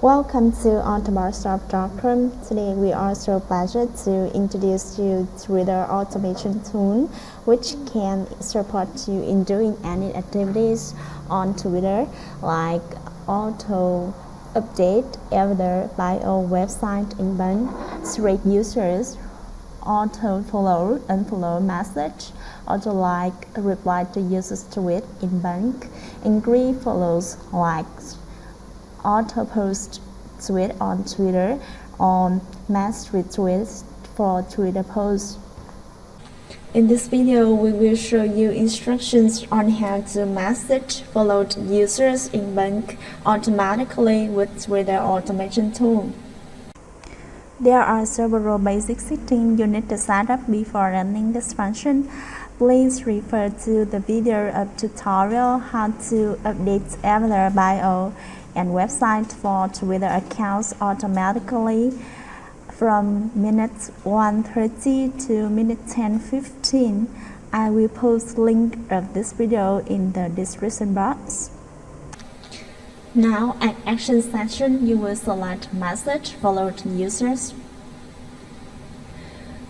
Welcome to autobarstop.com. Today we are so pleased to introduce you Twitter automation tool which can support you in doing any activities on Twitter like auto update either bio website inbound, select users, auto follow, unfollow message, auto like, reply to users tweet inbound, agree follows, likes, auto post tweet on Twitter, on mass retweets for Twitter posts. In this video, we will show you instructions on how to message followed users in bulk automatically with Twitter automation tool. There are several basic settings you need to set up before running this function. Please refer to the video of tutorial how to update avatar bio and website for Twitter accounts automatically from minute 1:30 to minute 10:15. I will post link of this video in the description box. Now at action section, you will select message followed users.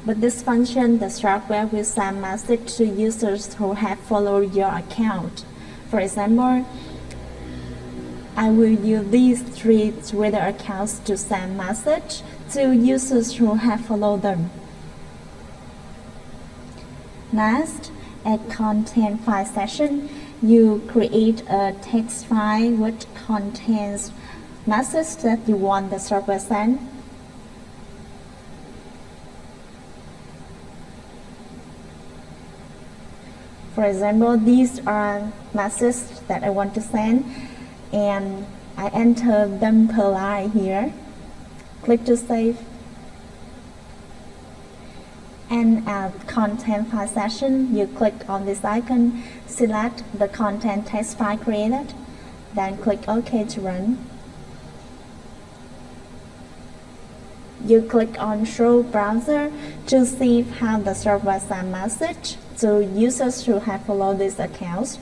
With this function, the software will send message to users who have followed your account. For example, I will use these 3 Twitter accounts to send message to users who have followed them. Next, at content file section, you create a text file which contains message that you want the software send. For example, these are messages that I want to send, and I enter them per line here. Click to save. And at content file section, you click on this icon, select the content text file created, then click OK to run. You click on Show Browser to see how the server sends message to users who have followed these accounts.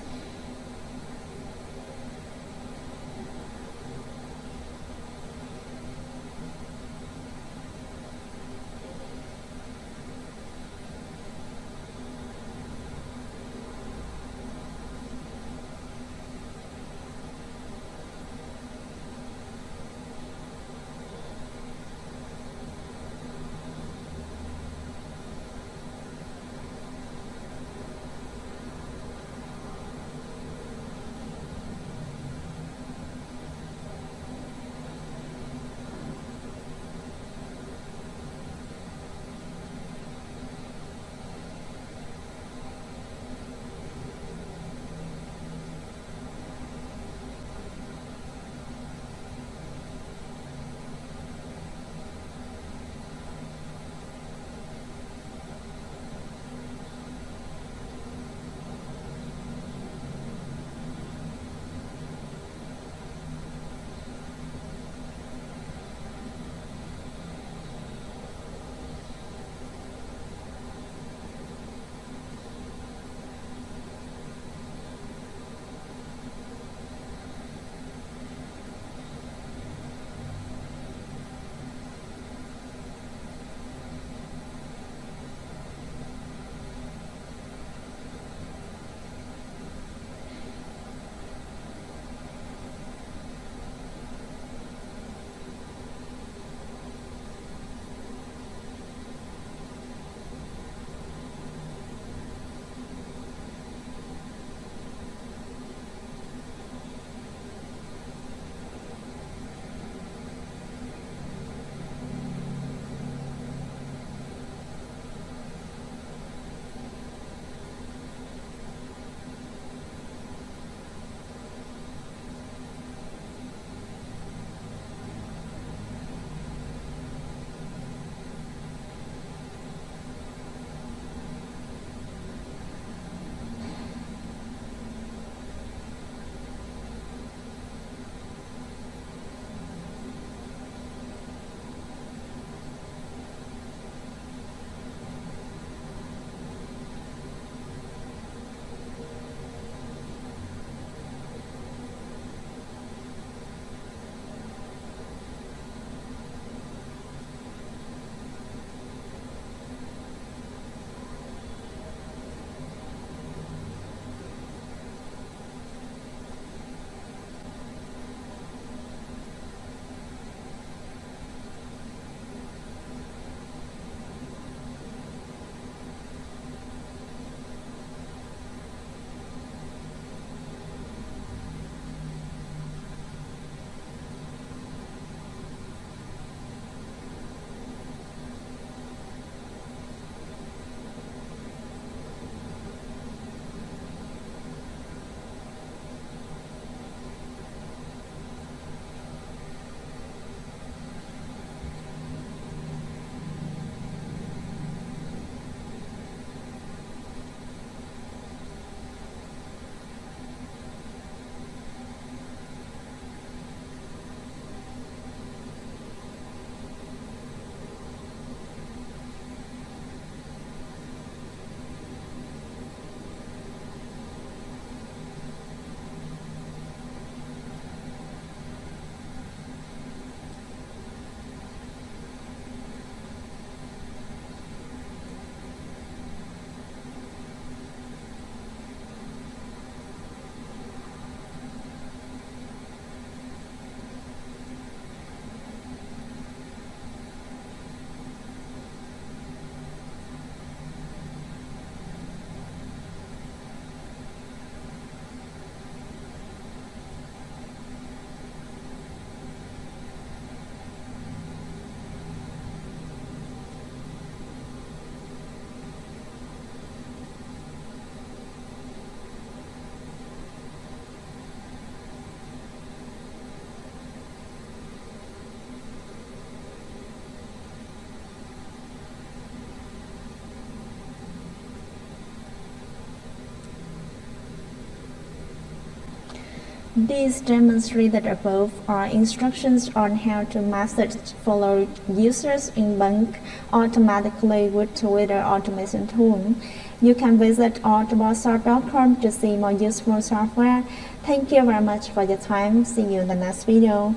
These demonstrated above are instructions on how to message follow users in bulk automatically with Twitter automation tool. You can visit autobotstar.com to see more useful software. Thank you very much for your time. See you in the next video.